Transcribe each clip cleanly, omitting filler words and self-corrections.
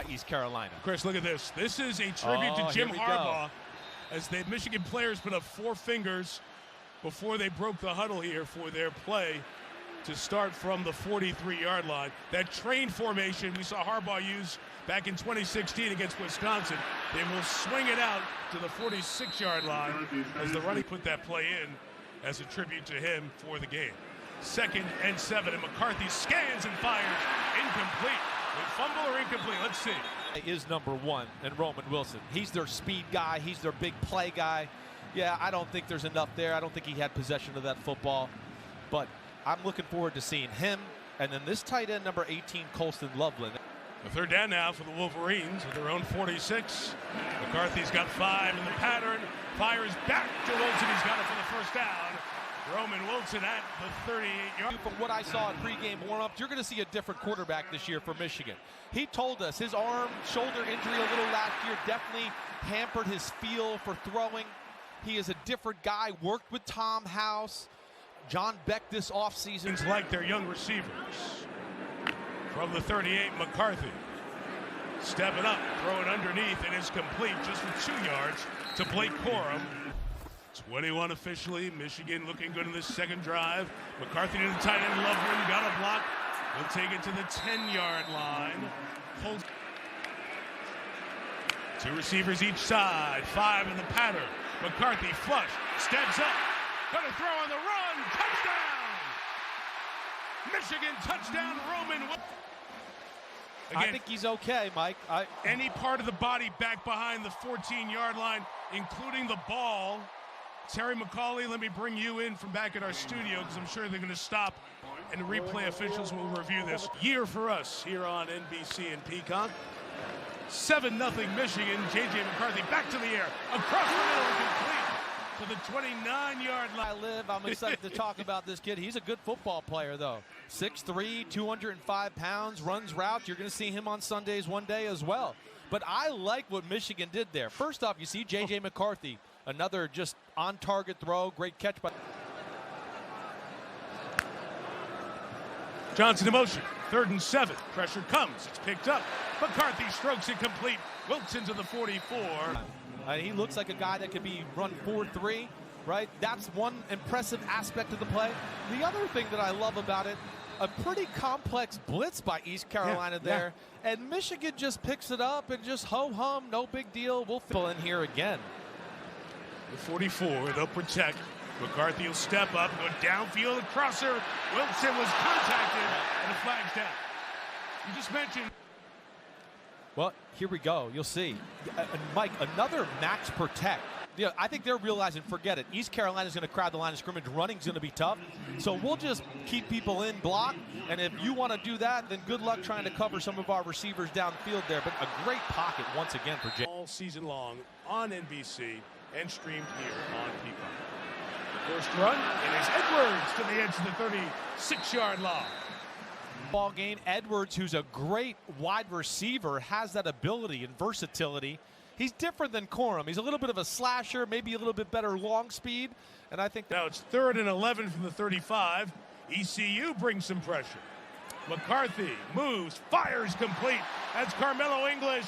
East Carolina. Chris, look at this. This is a tribute to Jim Harbaugh, as the Michigan players put up 4 fingers before they broke the huddle here for their play to start from the 43-yard line. That train formation we saw Harbaugh use back in 2016 against Wisconsin. They will swing it out to the 46-yard line as the running put that play in as a tribute to him for the game. 2nd and 7, and McCarthy scans and fires. Incomplete. With fumble or incomplete? Let's see. Is number 1 and Roman Wilson. He's their speed guy. He's their big play guy. Yeah, I don't think there's enough there. I don't think he had possession of that football. But I'm looking forward to seeing him. And then this tight end, number 18, Colston Loveland. A 3rd down now for the Wolverines at their own 46. McCarthy's got 5 in the pattern. Fires back to Wilson. He's got it for the 1st down. Roman Wilson at the 38-yard. From what I saw in pregame warm-up, you're going to see a different quarterback this year for Michigan. He told us his arm, shoulder injury a little last year definitely hampered his feel for throwing. He is a different guy, worked with Tom House, John Beck this offseason. Like their young receivers. From the 38, McCarthy. Stepping up, throwing underneath, and is complete just for 2 yards to Blake Corum. 21 officially. Michigan looking good in this 2nd drive. McCarthy to the tight end. Loveland got a block. He'll take it to the 10-yard line. Holds 2 receivers each side. 5 in the pattern. McCarthy flush. Steps up. Gonna throw on the run. Touchdown! Michigan touchdown. Roman. Again, I think he's okay, Mike. any part of the body back behind the 14-yard line, including the ball. Terry McCauley, let me bring you in from back at our studio because I'm sure they're going to stop and replay officials will review this. Year for us here on NBC and Peacock. 7-0 Michigan. J.J. McCarthy back to the air. Across the middle, complete to the 29-yard line. I'm excited to talk about this kid. He's a good football player, though. 6'3", 205 pounds, runs routes. You're going to see him on Sundays one day as well. But I like what Michigan did there. First off, you see J.J. McCarthy. Another just on-target throw. Great catch by Johnson in motion. 3rd and 7. Pressure comes. It's picked up. McCarthy strokes it complete. Wilson to the 44. He looks like a guy that could be run 4-3, right? That's one impressive aspect of the play. The other thing that I love about it, a pretty complex blitz by East Carolina there. Yeah. And Michigan just picks it up and just ho-hum, no big deal. We'll fill in here again. The 44, they'll protect. McCarthy will step up, go downfield, a crosser. Wilson was contacted, and the flag's down. You just mentioned. Well, here we go. You'll see. Mike, another max protect. Yeah, I think they're realizing, forget it. East Carolina's going to crowd the line of scrimmage. Running's going to be tough. So we'll just keep people in block. And if you want to do that, then good luck trying to cover some of our receivers downfield there. But a great pocket once again for Jay. All season long on NBC and streamed here on Peacock. The first run, it is Edwards to the edge of the 36-yard line. Ball game. Edwards, who's a great wide receiver, has that ability and versatility. He's different than Corum. He's a little bit of a slasher, maybe a little bit better long speed. And I think now it's 3rd and 11 from the 35. ECU brings some pressure. McCarthy moves, fires complete. That's Carmelo English.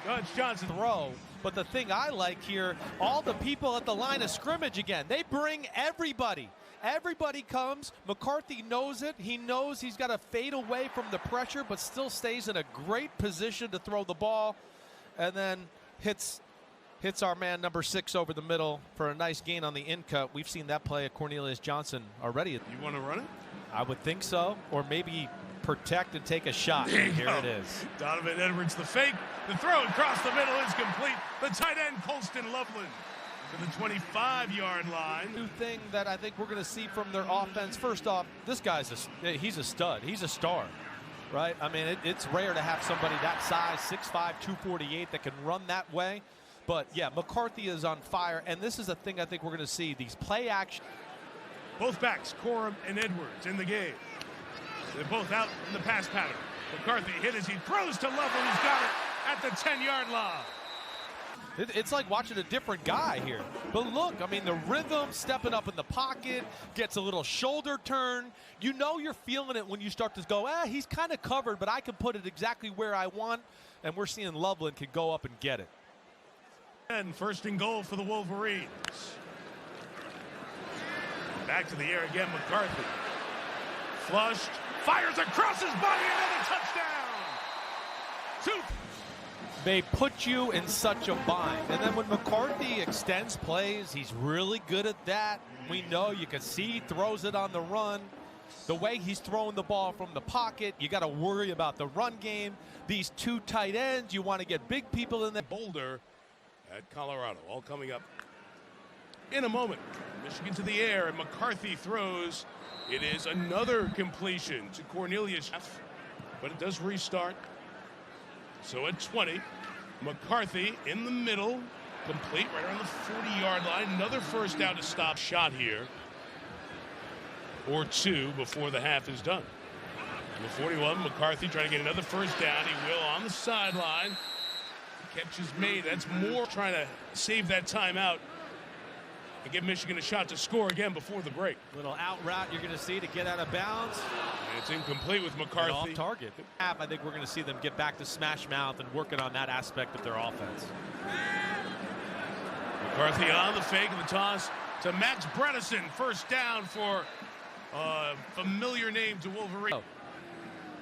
Judge Johnson throw. But the thing I like here, all the people at the line of scrimmage again, they bring everybody. Everybody comes. McCarthy knows it. He knows he's got to fade away from the pressure, but still stays in a great position to throw the ball. And then hits our man number 6 over the middle for a nice gain on the in cut. We've seen that play at Cornelius Johnson already. You want to run it? I would think so. Or maybe protect and take a shot. Here it is. Donovan Edwards, the fake. The throw across the middle is complete. The tight end, Colston Loveland, to the 25-yard line. New thing that I think we're going to see from their offense. First off, this guy's he's a stud. He's a star. Right? I mean, it's rare to have somebody that size, 6'5", 248, that can run that way. But, yeah, McCarthy is on fire. And this is a thing I think we're going to see. These play action. Both backs, Corum and Edwards, in the game. They're both out in the pass pattern. McCarthy hit as he throws to Loveland. He's got it at the 10-yard line. It's like watching a different guy here. But look, I mean, the rhythm, stepping up in the pocket, gets a little shoulder turn. You know you're feeling it when you start to go, he's kind of covered, but I can put it exactly where I want. And we're seeing Loveland can go up and get it. And first and goal for the Wolverines. Back to the air again, McCarthy. Flushed, fires across his body, another touchdown. 2. They put you in such a bind. And then when McCarthy extends plays, he's really good at that. We know, you can see he throws it on the run. The way he's throwing the ball from the pocket, you got to worry about the run game. These 2 tight ends, you want to get big people in there. Boulder at Colorado, all coming up in a moment. Michigan to the air, and McCarthy throws. It is another completion to Cornelius, but it does restart. So at 20, McCarthy in the middle, complete right around the 40-yard line. Another first down to stop shot here, or 2 before the half is done. The 41, McCarthy trying to get another first down. He will on the sideline. Catch is made. That's more trying to save that timeout and give Michigan a shot to score again before the break. Little out route you're going to see to get out of bounds. And it's incomplete with McCarthy. And off target. I think we're going to see them get back to smash mouth and working on that aspect of their offense. McCarthy on the fake and the toss to Max Bredesen. First down for a familiar name to Wolverine. Oh.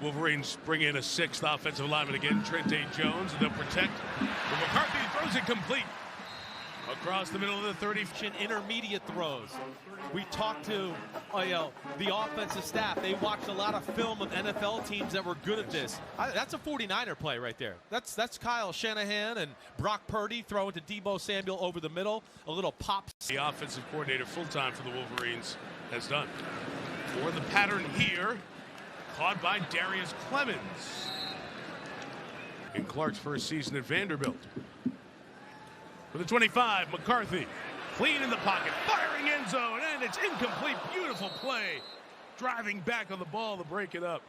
Wolverines bring in a 6th offensive lineman again, Trente Jones, and they'll protect. But McCarthy throws it complete across the middle of the 30. Intermediate throws. We talked to the offensive staff. They watched a lot of film of NFL teams that were good at this. That's a 49er play right there. That's Kyle Shanahan and Brock Purdy throwing to Deebo Samuel over the middle. A little pop. The offensive coordinator full-time for the Wolverines has done. For the pattern here, caught by Darius Clemens in Clark's first season at Vanderbilt. For the 25, McCarthy, clean in the pocket, firing end zone, and it's incomplete. Beautiful play, driving back on the ball to break it up.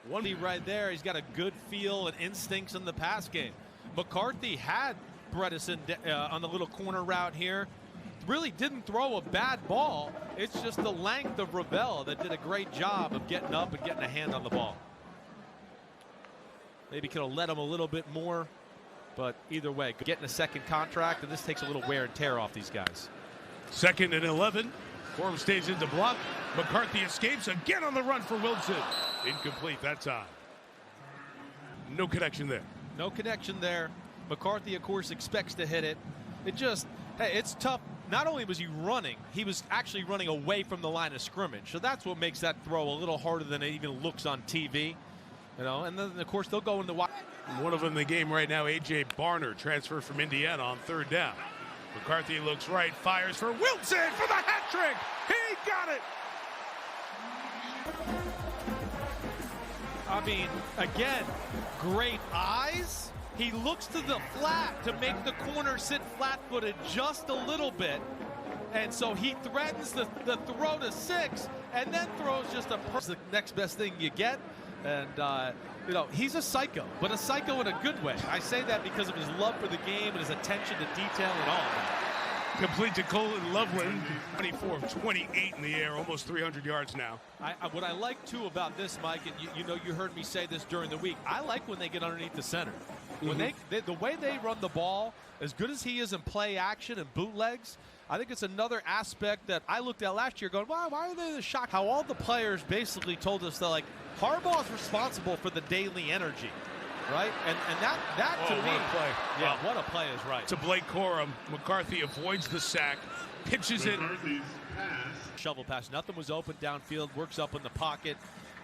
One right there, he's got a good feel and instincts in the pass game. McCarthy had Bredesen on the little corner route here. Really didn't throw a bad ball. It's just the length of Ravel that did a great job of getting up and getting a hand on the ball. Maybe could have let him a little bit more, but either way, getting a second contract, and this takes a little wear and tear off these guys. 2nd and 11. Corum stays into block. McCarthy escapes again on the run for Wilson. Incomplete that time. No connection there. No connection there. McCarthy, of course, expects to hit it. Hey, it's tough. Not only was he running, he was actually running away from the line of scrimmage. So that's what makes that throw a little harder than it even looks on TV. And then, of course, they'll go in the wide. One of them in the game right now, A.J. Barner, transfer from Indiana on 3rd down. McCarthy looks right, fires for Wilson for the hat trick. He got it. I mean, again, great eyes. He looks to the flat to make the corner sit flat-footed just a little bit. And so he threatens the throw to 6 and then throws just the next best thing you get. And, he's a psycho, but a psycho in a good way. I say that because of his love for the game and his attention to detail and all of that. Complete to Colin Loveland, 24 of 28 in the air, almost 300 yards now. What I like, too, about this, Mike, and you heard me say this during the week, I like when they get underneath the center. When the way they run the ball, as good as he is in play action and bootlegs, I think it's another aspect that I looked at last year going, why are they shocked? How all the players basically told us that, Harbaugh's responsible for the daily energy, right? And that to me, what a play. Yeah, what a play is right. To Blake Corum, McCarthy avoids the sack, pitches it. Shovel pass, nothing was open downfield, works up in the pocket,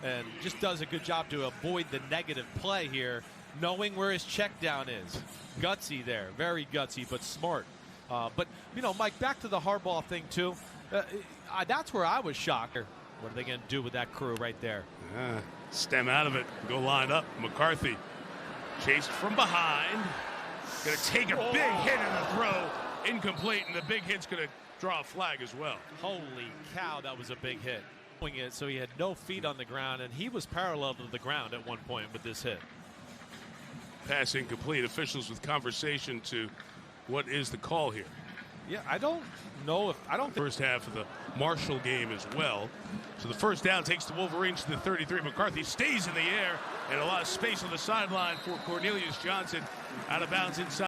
and just does a good job to avoid the negative play here, knowing where his check down is. Gutsy there, very gutsy, but smart. But, Mike, back to the Harbaugh thing, too. That's where I was shocked. What are they going to do with that crew right there? Stem out of it, go line up. McCarthy chased from behind. Going to take a big hit in the throw. Incomplete, and the big hit's going to draw a flag as well. Holy cow, that was a big hit. So he had no feet on the ground, and he was parallel to the ground at one point with this hit. Pass incomplete. Officials with conversation to what is the call here. Yeah, I don't know if First half of the Marshall game as well. So the first down takes the Wolverines to the 33. McCarthy stays in the air and a lot of space on the sideline for Cornelius Johnson. Out of bounds inside.